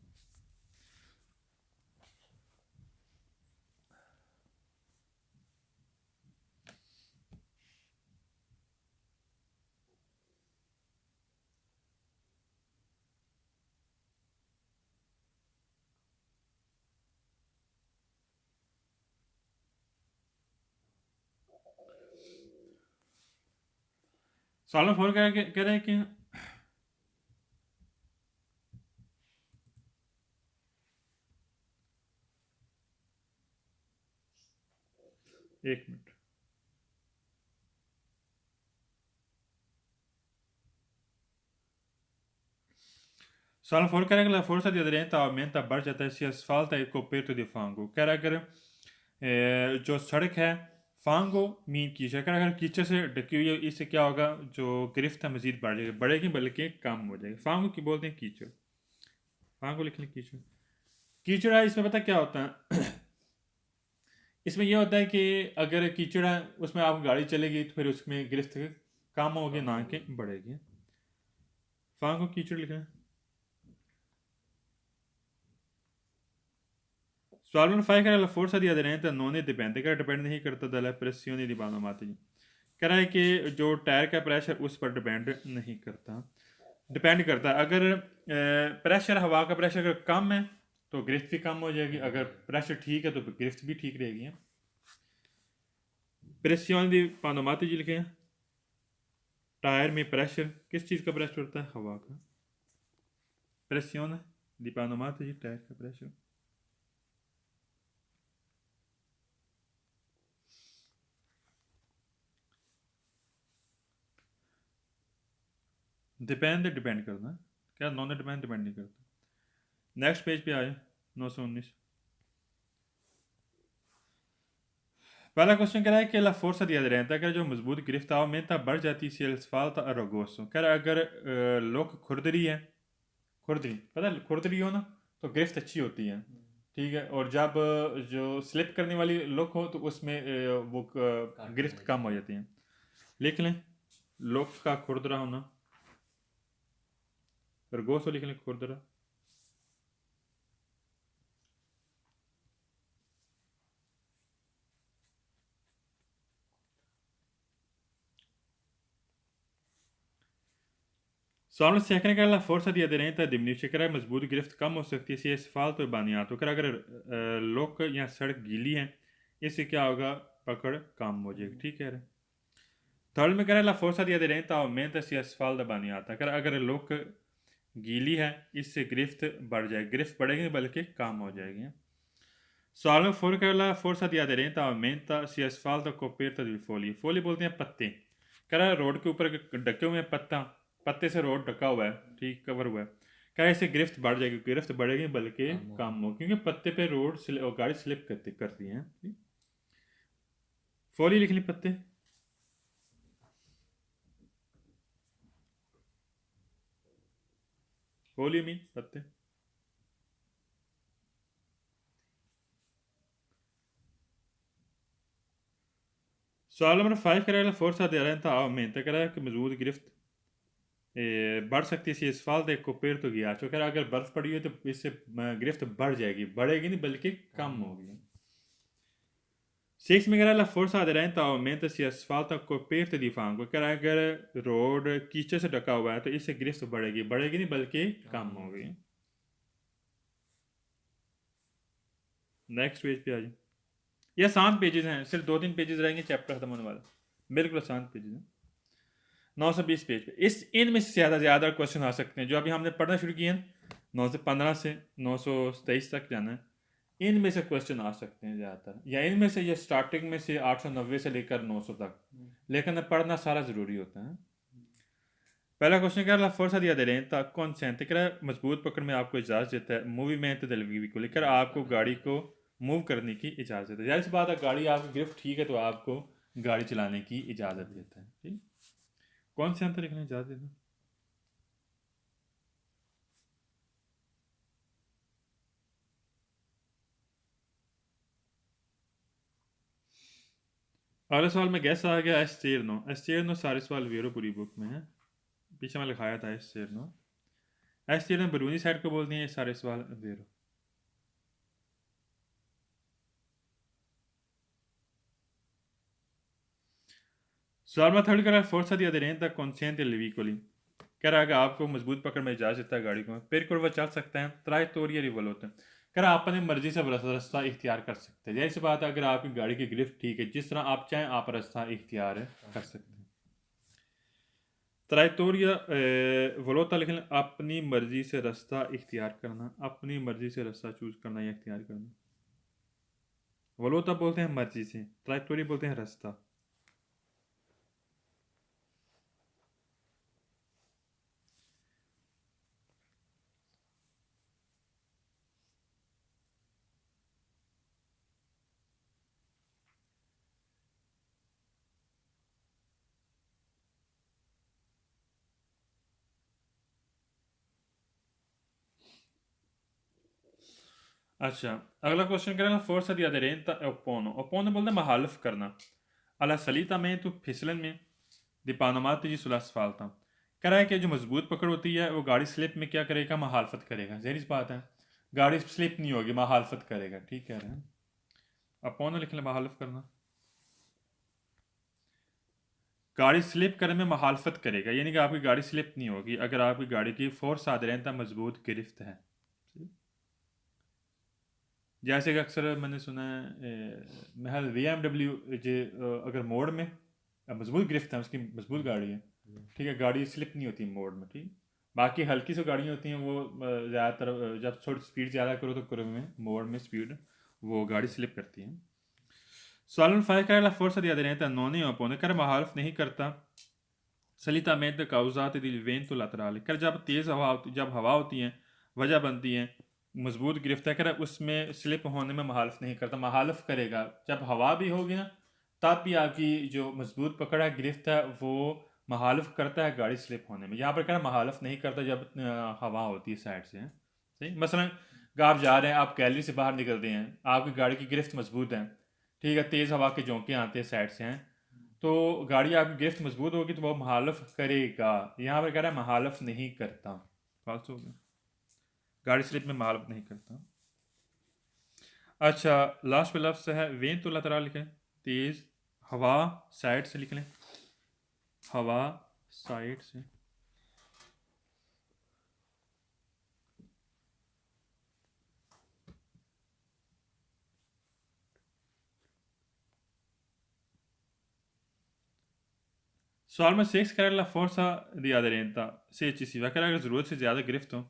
सालों फोर कह रहे हैं कि एक मिनट सालों फोर कह रहे हैं कि la forza di aderenza aumenta बढ़ जाता है si asfalta il coperto di fango कह रहा है अगर जो सड़क है फांगो मीन कीचड़ कह रहा है अगर कीचड़ से ढकी हुई है इससे क्या होगा जो गिरफ्त है मजीद बढ़ जाएगी बढ़ेगी बल्कि कम हो जाएगी फांगो की बोलते हैं कीचड़ फांगो लिख लें कीचड़ कीचड़ है इसमें पता क्या होता है इसमें यह होता है कि अगर कीचड़ है उसमें आप गाड़ी चलेगी तो फिर उसमें गिरफ्त कम होगी ना कि बढ़ेगी फांगो कीचड़ लिख लें Solve fai che la forza di aderente non è dipende कह डिपेंड नहीं करता dalla pressione di बालोमाती कह रहा है कि जो टायर का प्रेशर उस पर डिपेंड नहीं करता डिपेंड करता है अगर प्रेशर हवा का प्रेशर अगर कम है तो गिरफ्त भी कम हो जाएगी अगर प्रेशर ठीक है तो गिरफ्त भी ठीक रहेगी प्रेसियोन दी पानोमाती जी लिखे टायर में प्रेशर किस चीज़ का प्रेशर होता है हवा का प्रेसियोन दी पानोमाती जी टायर का प्रेशर डिपेंड करना क्या नॉन डिपेंड नहीं करता नेक्स्ट पेज पे आए 919 पहला क्वेश्चन कह रहा है कि ला फोर्सा दिया रहता है जो मजबूत गिरफ्त aumenta बढ़ जाती है asfalto arrogoso कह रहा है अगर लोग खुरदरी है खुरदरी पता है खुरदरी हो ना तो गिरफ्त अच्छी होती है ठीक है और जब जो स्लिप करने वाली लुक हो तो उसमें वो गिरफ्त कम हो जाती है लिख लें लुक का खुरदरा होना रगोसो लिख लें खुरदरा Sonra sekene kadar la forza di aderenza diminuisce, कर मजबूत गिरफ्त कम हो सकती है, सी asfalto e bagnato, कर अगर लोक या सड़क गीली है इससे क्या होगा, पकड़ कम हो जाएगी, ठीक है। थर्ड में कह रहा है la forza di aderenza aumenta si asfalto e bagnato, कर अगर लोक गीली है इससे गिरफ्त बढ़ जाएगी, गिरफ्त बढ़ेगी बल्कि कम हो जाएगी। सवाल में फोर कर ला forza di aderenza aumenta si asfalto coperto di foglie, foglie बोलते हैं पत्ते, कह रहा है रोड के ऊपर ढके हुए पत्ता, पत्ते से रोड ढका हुआ है, ठीक, कवर हुआ है, कह रहा है इससे गिरफ्त बढ़ जाएगी, गिरफ्त बढ़ेगी बल्कि कम हो, क्योंकि पत्ते पे रोड गाड़ी स्लिप करती है। फोली लिख ली, पत्ते, फोली मीन पत्ते। सवाल नंबर 5 कह रहा है forza di aderenza aumenta, कह रहा है कि मजबूत गिरफ्त बढ़ सकती है सी asfalto e coperto ghiaccio, कह रहा है अगर बर्फ पड़ी है तो इससे गिरफ्त बढ़ जाएगी, बढ़ेगी नहीं बल्कि कम होगी। 6 में कह रहा है la forza aderente aumenta si asfalto coperto di fango, कह रहा है अगर रोड कीचड़ से ढका हुआ है तो इससे गिरफ्त बढ़ेगी, बढ़ेगी नहीं बल्कि कम होगी। नेक्स्ट पेज पे आ जाए, ये आसान पेजेस हैं, सिर्फ 2-3 पेजेस रहेंगे चैप्टर खत्म होने वाला, बिल्कुल आसान पेजेस हैं। 920 पेज पे इनमें से ज़्यादा क्वेश्चन आ सकते हैं, जो अभी हमने पढ़ना शुरू किया है 915 से 923 तक जाना है, इनमें से क्वेश्चन आ सकते हैं ज़्यादातर, या इनमें से ये स्टार्टिंग में से 890 से लेकर 900 तक, लेकिन पढ़ना सारा ज़रूरी होता है। पहला क्वेश्चन क्या है, फोर्सा दिया दे रहे हैं कॉन्सेंट, कह रहा है मजबूत पकड़ में आपको इजाज़त देता है, मूवमेंट दलवी को लेकर आपको गाड़ी को मूव करने की इजाज़त देता है, जाहिर सी बात है गाड़ी आपकी गिरफ्त ठीक है तो आपको गाड़ी चलाने की इजाज़त देता है, ठीक। कौन से अंतर लिखने इजाज़त देता है? अगले सवाल में गैस आ गया एस्टेरनो सारे सवाल वेरो पूरी बुक में है, पीछे मैं लिखाया था एस्टेरनो बरूनी साइड को बोलती हैं, ये सारे सवाल वेरो। सवाल में थर्ड करा फोर्सा दिया दे रहे हैं तक कॉन्सेंट लिविकोली, कह रहा है कि आपको मजबूत पकड़ में इजाज़त देता है गाड़ी को, पेर वह चल सकते हैं, त्राई तोरिया रिवल होते हैं, कह रहा आप अपनी मर्जी से रास्ता इख्तियार कर सकते हैं, जैसी बात है अगर आपकी गाड़ी की गिरफ्त ठीक है, जिस तरह आप चाहें आप रास्ता इख्तियार कर सकते हैं। त्राइतोरिया वलोता लिखना, अपनी मर्जी से रास्ता इख्तियार करना, अपनी मर्जी से रास्ता चूज करना या इख्तियार करना, वलोता बोलते हैं मर्जी से, त्राइतोरिया बोलते हैं रास्ता। अच्छा, अगला क्वेश्चन करें फोर्स दिया दे रेंता ओपोनो, ओपोनो बोलते हैं महालफ करना, अला सलीता में तो फिसलन में दीपानमाती जी सुलास फालता, कह रहा है कि जो मजबूत पकड़ होती है वो गाड़ी स्लिप में क्या करेगा, महालफत करेगा, जहरी सी बात है गाड़ी स्लिप नहीं होगी, महालफत करेगा, ठीक कह रहे हैं। अपोनो लिख लें, महालफ करना, गाड़ी स्लिप करने में महालफत करेगा, यानी कि आपकी गाड़ी स्लिप नहीं होगी अगर आपकी गाड़ी की फोर्स आदरेंता मजबूत गिरफ्त है। जैसे कि अक्सर मैंने सुना है महल BMW जे अगर मोड़ में मजबूत गिरफ्त है, उसकी मजबूत गाड़ी है, ठीक है, गाड़ी स्लिप नहीं होती मोड़ में, ठीक। बाकी हल्की सी गाड़ियाँ होती हैं वो ज़्यादातर जब थोड़ी स्पीड ज़्यादा करो तो करो में मोड़ में स्पीड वो गाड़ी स्लिप करती है। सवाल फाइव करेला फोर्स दिया दे रहे हैं नॉन ओपोने कर महारफ नहीं करता सलीतामेंट काउजात दिल वेंतो लातराल, कर जब तेज़ हवा जब हवा होती है वजह बनती है मजबूत गिरफ्त कर उसमें स्लिप होने में महालफ नहीं करता, महालफ करेगा जब हवा भी होगी ना तब भी आपकी जो मजबूत पकड़ है गिरफ्त है वो महालफ करता है गाड़ी स्लिप होने में, यहाँ पर कह महालफ नहीं करता जब हवा होती है साइड से, सही। मसलन आप जा रहे हैं, आप गैलरी से बाहर निकलते हैं, आपकी गाड़ी की गिरफ्त मजबूत है, ठीक है, तेज़ हवा के झोंके आते हैं साइड से हैं, तो गाड़ी आपकी गिरफ्त मजबूत होगी तो वो महालफ करेगा, यहाँ पर कह रहा है महालफ नहीं करता, फालतू हो गया, गाड़ी स्लिप में महालफ नहीं करता। अच्छा, लास्ट पे लफ्ज़ है वेन तो लतरा लिखें, तेज़ हवा साइड से लिख लें, हवा साइड से, Solamente 6 carga la forza di aderente se eccessiva, che अगर ज़रूरत से ज़्यादा गिरफ्त हो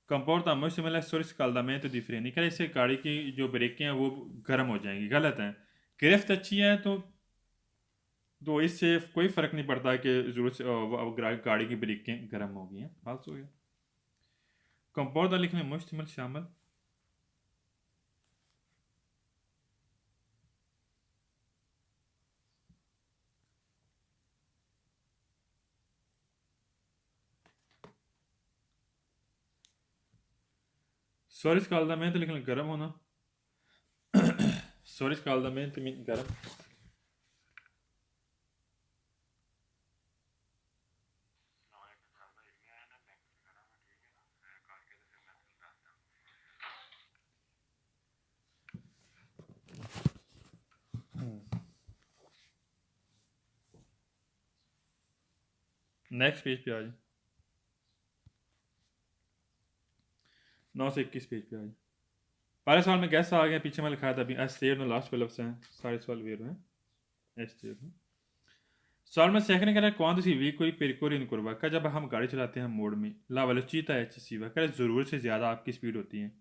comporta mucho más el riscaldamento di freni क्या इससे गाड़ी की जो ब्रेकें हैं वो गर्म हो जाएंगी गलत है गिरफ्त अच्छी है तो इससे कोई फ़र्क नहीं पड़ता कि ज़रूरत से अब गाड़ी की ब्रेकें गर्म हो गई हैं फालतू हो गया comporta लिखने में मुश्तमिल शामिल Surriscaldamento लिखने गर्म होना Surriscaldamento गर्म नेक्स्ट पेज पे आ जाए 9 से 21 पेज पे आ जाए पहले सवाल में कैसा आ गया पीछे में लिखा था अभी एस्टेयर नो लास्ट लफ्ज़ हैं सारे सवाल वेर हैं एस्टेयर सवाल में सेकंड कह रहा है quando si veicoli percorrono in curva जब हम गाड़ी चलाते हैं मोड़ में la velocità eccessiva कर ज़रूरत से ज़्यादा आपकी स्पीड होती है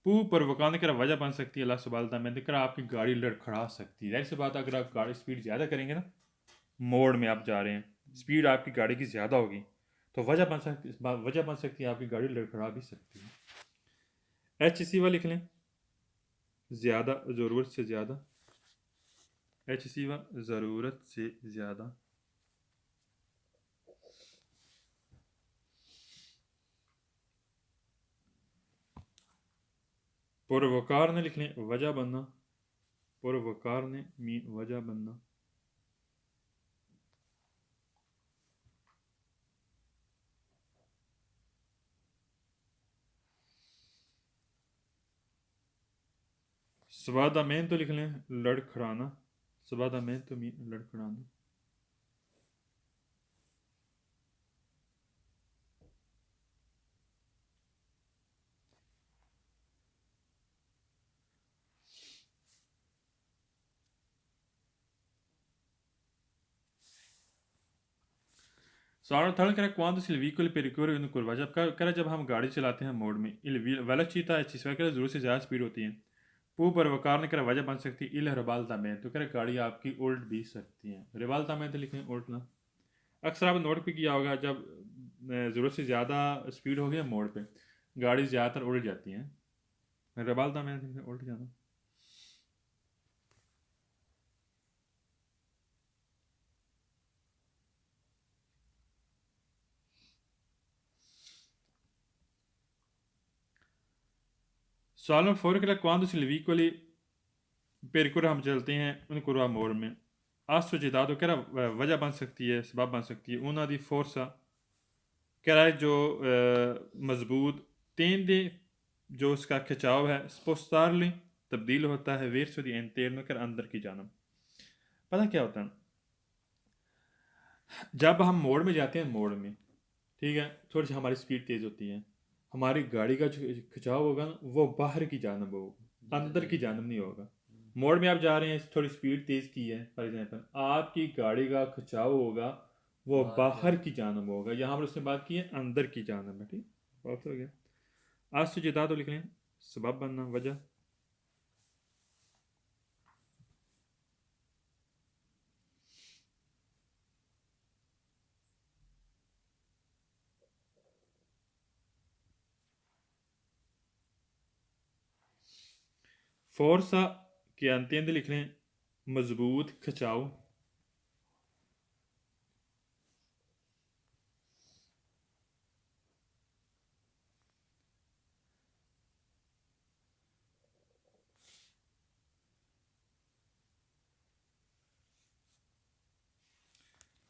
पू पrovocando कर वजह बन सकती है ला subaltamente कर आपकी गाड़ी लड़खड़ा सकती है ऐसी बात अगर आप गाड़ी स्पीड ज़्यादा करेंगे ना मोड़ में आप जा रहे हैं स्पीड आपकी गाड़ी की ज़्यादा होगी तो वजह बन सकती है आपकी गाड़ी लड़खड़ा भी सकती है एचसीवा लिख लें ज़्यादा ज़रूरत से ज़्यादा एचसीवा ज़रूरत से ज़्यादा पुरवकार ने लिख लें वजह बनना पुरवकार ने मी वजह बनना स्वादामेंतो लिख लें लड़खड़ाना स्वादामेंतो मी लड़खड़ाना सारा थर्ड कह quando il veicolo percorre una curva जब हम गाड़ी चलाते हैं मोड़ में il velocità eccessiva कह ज़रूरत से ज़्यादा स्पीड होती है पू पर वकार ने कह वजह बन सकती है il ribaltamento कह गाड़ी आपकी उल्ट भी सकती है रिबाल्टामेंट लिखें उल्टना अक्सर आप नोट भी किया होगा जब ज़रूरत से ज़्यादा स्पीड हो गया मोड़ पे गाड़ी ज़्यादातर उल्ट जाती है रिबाल्टामेंट उल्ट जाना सवाल में फोर के quando il veicoli percorre हम चलते हैं उन कुरवा मोड़ में associetà तो कह रहा वजह बन सकती है सबब बन सकती है una di forza कह रहा है जो मजबूत tende जो उसका खिंचाव है spostarli तब्दील होता है verso di interno कर अंदर की जानब पता क्या होता है जब हम मोड़ में जाते हैं मोड़ में ठीक है थोड़ी सी हमारी स्पीड तेज़ होती है हमारी गाड़ी का जो खिंचाव होगा ना वो बाहर की जानब होगा अंदर की जानब नहीं होगा मोड़ में आप जा रहे हैं थोड़ी स्पीड तेज़ की है फॉर एग्जांपल आपकी गाड़ी का खिंचाव होगा वो बाहर की जानब होगा यहाँ पर उसने बात की है अंदर की जानब है ठीक बहुत हो गया आज तो जिदा तो लिख लें सबब बनना वजह फोर्सा के अंत्यंत लिख लें मजबूत खिंचाव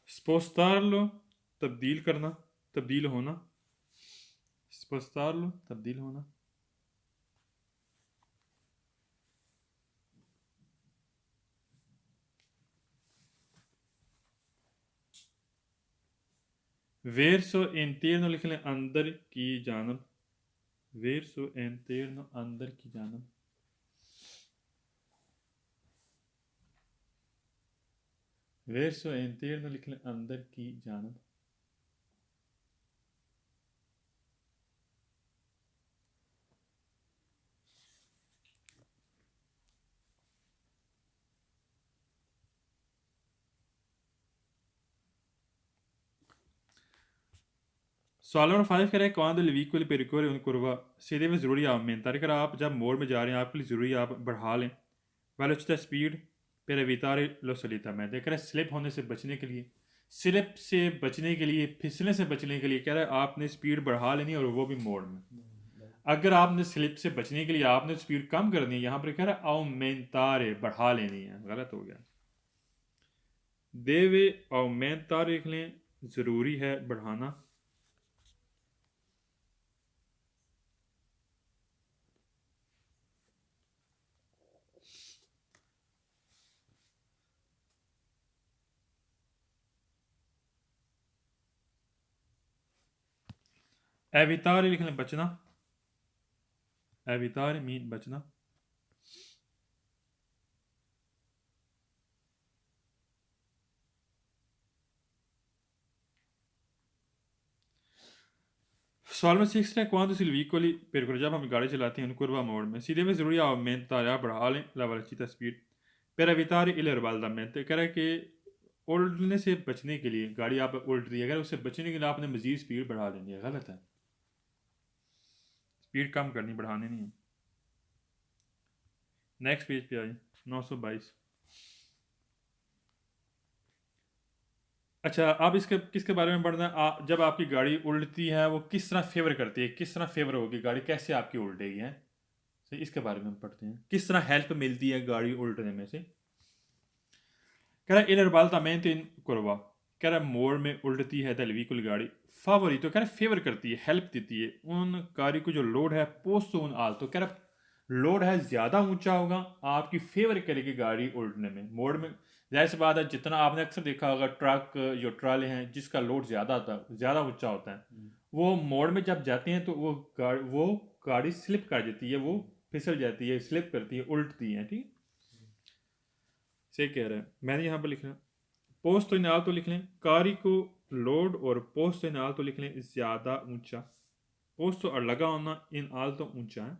स्पोस्टारलो तब्दील करना तब्दील होना स्पोस्टारलो तब्दील होना verso interno लिख लें अंदर की जानब verso interno अंदर की जानब verso interno लिख लें, अंदर की जानब। सवाल नंबर 5 कह रहा है quando il veicolo percorre una curva si deve ज़रूरी aumentare, अगर आप जब मोड़ में जा रहे हैं आपके लिए ज़रूरी आप बढ़ा लें velocità speed per evitare lo slittamento, कह रहा है स्लिप होने से बचने के लिए, स्लिप से बचने के लिए, फिसलने से बचने के लिए कह रहा है आपने स्पीड बढ़ा लेनी और वो भी मोड़ में। अगर आपने स्लिप से बचने के लिए आपने स्पीड कम करनी है, यहाँ पर कह रहा है aumentare बढ़ा लेनी है, गलत हो गया। deve aumentare लिख लें, ज़रूरी है बढ़ाना। evitare लिख लें, बचना। evitare मीन बचना। सवाल में 6 है quando si veicoli percorre, जब हम गाड़ी चलाते हैं curva मोड़ में सीधे में ज़रूरी aumentare या बढ़ा लें la velocità speed per evitare il ribaltamento, कह रहा है कि उल्टने से बचने के लिए गाड़ी आप उल्ट रही है, अगर उससे बचने के लिए आपने मजीद स्पीड बढ़ा लेनी है, गलत है, स्पीड कम करनी, बढ़ाने नहीं है। नेक्स्ट पेज पे आइए, 922। अच्छा, अब इसके किसके बारे में पढ़ना है? जब आपकी गाड़ी उल्टती है वो किस तरह फेवर करती है, किस तरह फेवर होगी गाड़ी, कैसे आपकी उल्टेगी है, तो इसके बारे में हम पढ़ते हैं, किस तरह हेल्प मिलती है गाड़ी उल्टने में से। कह रहा il ribaltamento in curva, कह रहा मोड़ में उल्टती है दलवीकुल गाड़ी फावोरितो, कह रहा फेवर करती है, हेल्प देती है उन गाड़ी को जो लोड है पोस्तो उन आल्तो, कह रहा लोड है ज़्यादा ऊंचा होगा आपकी फेवर करेगी गाड़ी उल्टने में मोड़ में। जाहिर सी बात है, जितना आपने अक्सर देखा होगा ट्रक जो ट्राले हैं जिसका लोड ज़्यादा ऊंचा होता है, वो मोड़ में जब जाते हैं तो वो गाड़ी स्लिप कर जाती है, वो फिसल जाती है, स्लिप करती है, उल्टती है, ठीक। सही कह रहा है, मैंने यहाँ पर लिखा पोस्ट इन आल्तो लिख लें, कारी को लोड, और पोस्ट इन आल्तो लिख लें ज़्यादा ऊंचा, पोस्ट और लगा होना, इन आल्तो ऊंचा है।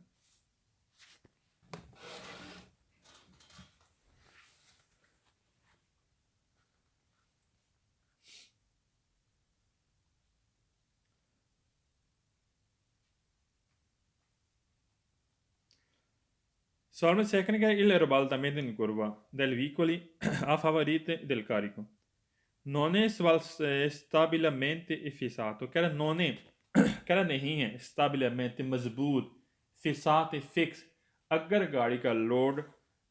Solamente tecnica il ribaltamento in curva del veicoli a favorire del carico. Non è stabilmente fissato, कह रहा non है कह रहा नहीं है stabilmente मजबूत, फिसात फिक्स, अगर गाड़ी का लोड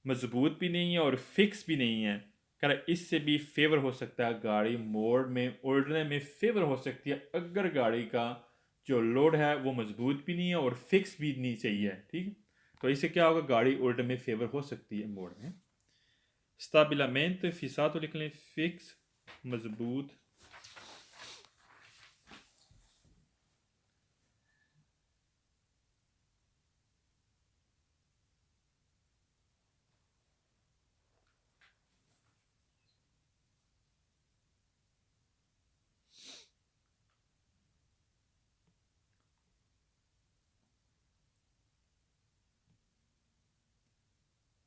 मजबूत भी नहीं है और फिक्स भी नहीं है, कह रहा इससे भी फेवर हो सकता है, गाड़ी मोड़ में उल्टने में फेवर हो सकती है अगर गाड़ी का जो लोड है वो मजबूत भी नहीं है और फिक्स भी नहीं चाहिए, ठीक है। तो इससे क्या होगा, गाड़ी उल्टने में फेवर हो सकती है मोड़ में। stabilmente fissato लिख लें, फिक्स मजबूत।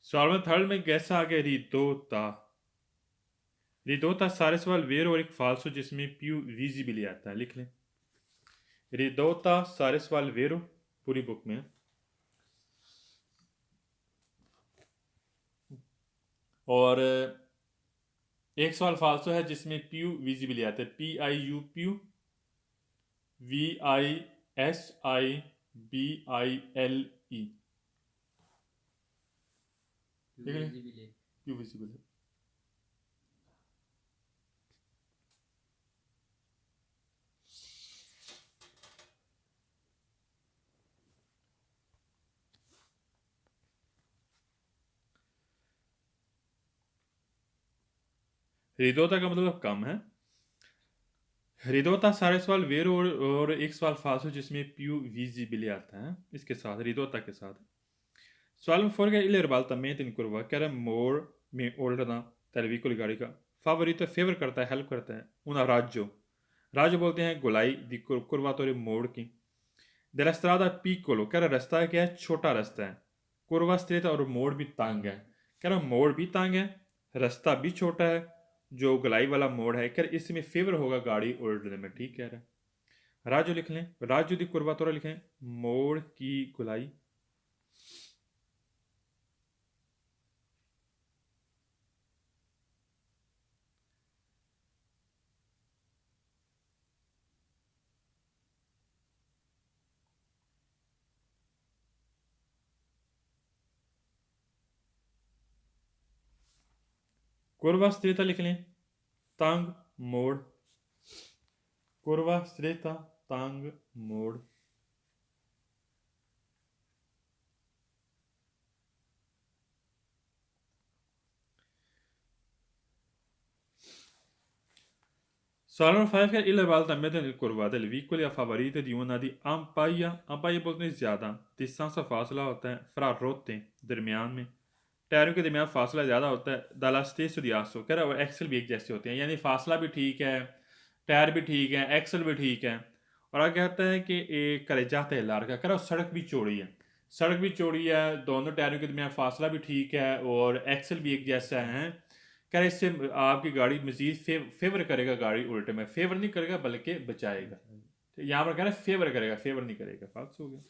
सवाल में थर्ड में कैसा आ गया, रिदोता। रिदोता सारे सवाल वेर और एक फाल्सो जिसमें प्यू विजिबली आता है, लिख लें रिदोता सारे सवाल वेरो, पूरी बुक में। और एक सवाल फाल्सो है जिसमें प्यू विजिबली आता है, PIU प्यू, VISIBILE, प्यू विजिबल। रिदोता का मतलब कम है, रिदोता सारे सवाल वेरो और एक सवाल फाल्सो जिसमें प्यू विजिबली आता है, इसके साथ रिदोता के साथ। सवाल में फोर गया il ribaltamento in curva, कह रहा है मोड़ में उल्टना del veicolo गाड़ी का favorito फेवर करता है, हेल्प करता है. Una raggio. राजो बोलते हैं गोलाई दी curvatore मोड़ की. Della strada piccolo, कह रहा रास्ता क्या है, छोटा रास्ता है. Curva stretta और मोड़ भी तंग है. कह रहा मोड़ भी तंग है, रास्ता भी छोटा है, जो गोलाई वाला मोड़ है. कह रहा इसमें फेवर होगा गाड़ी उल्टने में. ठीक कह रहा है. राजो लिख लें, राजो दी curvatore लिखें, मोड़ की गोलाई. Curva stretta लिख लें, तंग मोड़. Curva stretta, तंग मोड़. Salone 5 का il ribaltamento nel curva delle vicoli a favorite di una di ampaglia. Ampaglia बोलते हैं ज़्यादा, डिस्टेंस का फासला होता है, फ्रा रोते दरमियान में, टायरों के दरमियान फासला ज़्यादा होता है. दाला स्टेसो दियासो कह रहा है, एक्सल भी एक जैसे होते हैं, यानी फासला भी ठीक है, टायर भी ठीक है, एक्सल भी ठीक है. और आगे कहता है कि एक करे जाते हैं लार का, कह रहा है सड़क भी चौड़ी है, सड़क भी चौड़ी है, दोनों टायरों के दरमियान फासला भी ठीक है, और एक्सल भी एक जैसा है. कह रहे इससे आपकी गाड़ी मजीद फेवर करेगा, गाड़ी उल्टे में फेवर नहीं करेगा बल्कि बचाएगा. तो यहाँ पर कह रहे हैं फेवर करेगा, फेवर नहीं करेगा, फालतू हो गया.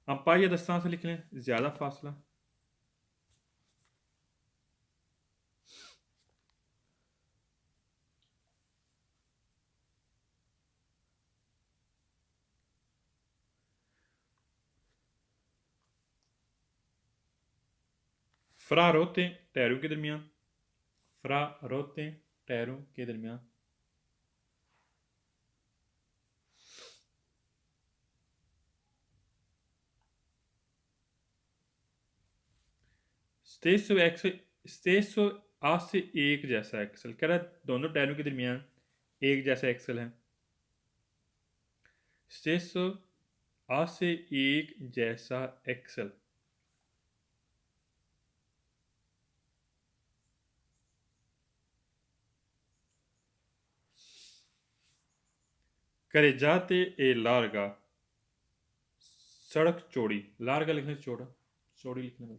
अब पाइए दस्तान से लिख लें, ज़्यादा फासला. फ्रा रोते टैरों के दरमियान, फ्रा रोते टैरों के दरमियान. स्टेसो एक्सल, स्टेसो आ से एक जैसा एक्सल, कह रहा है दोनों टैरों के दरमियान एक जैसा एक्सल है. स्टेसो आ से एक जैसा एक्सल. करे जाते ए लार्गा, सड़क चौड़ी, लार्गा लिखने से चौड़ा, चौड़ी लिखने में.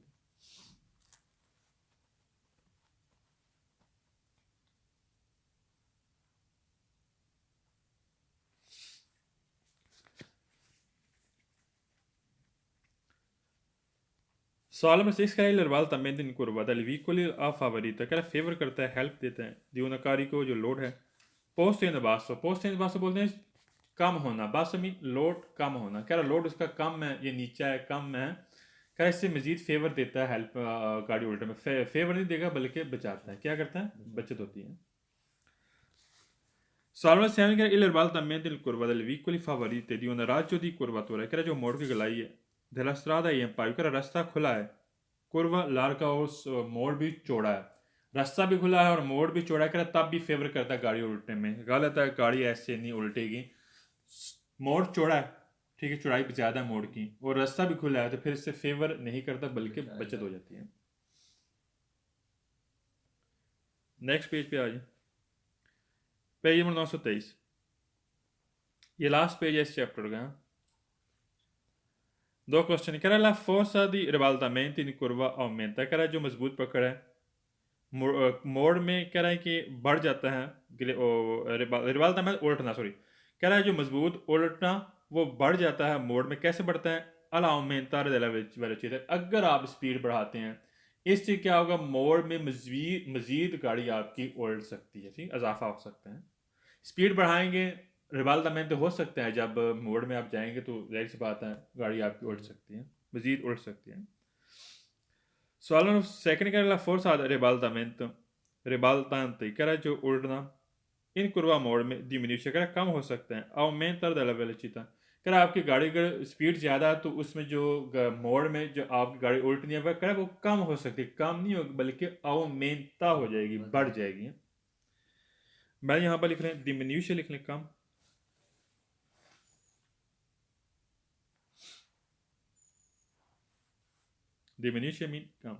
Salmo 6 का इलरवाल también in curva dal vicoli a favorita, कह रहा फेवर करता है, हेल्प देता है, दी una carico जो लोड है. पोस्ट इन बासो, पोस्ट इन बासो बोलते हैं कम होना, बासो में लोड कम होना. कह रहा लोड उसका कम है, ये नीचा है, कम है. कह रहा इससे मजीद फेवर देता है, हेल्प गाड़ी उल्टे में फेवर नहीं देगा बल्कि बचाता है. क्या करता है, बचत होती है. Salmo 7 का इलरवाल también in curva dal vicoli favorite di una raggio di curvatura, कह रहा जो मोड़ की गलाई है, della strada e पायु, कह रहा रास्ता खुला है. कुर्वा लार का उस मोड़ भी चौड़ा है, रास्ता भी खुला है और मोड़ भी चौड़ा है, तब भी फेवर करता है गाड़ी उल्टने में. गलत है, गाड़ी ऐसे नहीं उल्टेगी. मोड़ चौड़ा है, ठीक है, चौड़ाई ज़्यादा है मोड़ की, और रास्ता भी खुला है, तो फिर इससे फेवर नहीं करता बल्कि बचत हो जाती है. नेक्स्ट पेज पे आ जाए, पेज नंबर 923. ये लास्ट पेज है इस चैप्टर का. दो क्वेश्चन. कह रहा है ला फोर्सा दी रिबाल्टामेंट इन कुर्वा ऑमेंटा, कह रहा है जो मजबूत पकड़ है मोड़ में, कह रहा है कि बढ़ जाता है. रिबाल्टामेंट उल्टना, सॉरी, कह रहा है जो मजबूत उल्टना वो बढ़ जाता है मोड़ में. कैसे बढ़ता है, अला ऑमेंटारे della velocità, अगर आप स्पीड बढ़ाते हैं इससे क्या होगा, मोड़ में मजीद मजीद गाड़ी आपकी उल्ट सकती है, ठीक, इजाफा हो सकता है. स्पीड बढ़ाएंगे रिबाल्टामेंट हो सकता है, जब मोड़ में आप जाएंगे तो जाहिर सी बात है गाड़ी आपकी उल्ट सकती है, मजीद उल्ट सकती है. Solo सेकंड कह रहा फोर्स रिबाल्टामेंट, रिबाल्टांट कह रहा है जो उल्टना इन कुर्वा मोड़ में डिमिनिश कह रहा कम हो सकता है. aumenta della velocità, कह रहा आपकी गाड़ी अगर स्पीड ज़्यादा है तो उसमें जो मोड़ में जो आपकी गाड़ी उल्टनी है कह रहा वो कम हो सकती है, कम नहीं होगी बल्कि aumenta हो जाएगी, बढ़ जाएगी. मैं यहाँ पर लिख रहे हैं डिमिनिश, लिख लें कम. डिमिनिश मीन कम.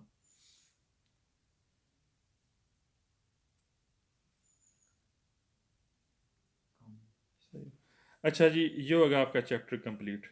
अच्छा जी, ये होगा आपका चैप्टर कंप्लीट।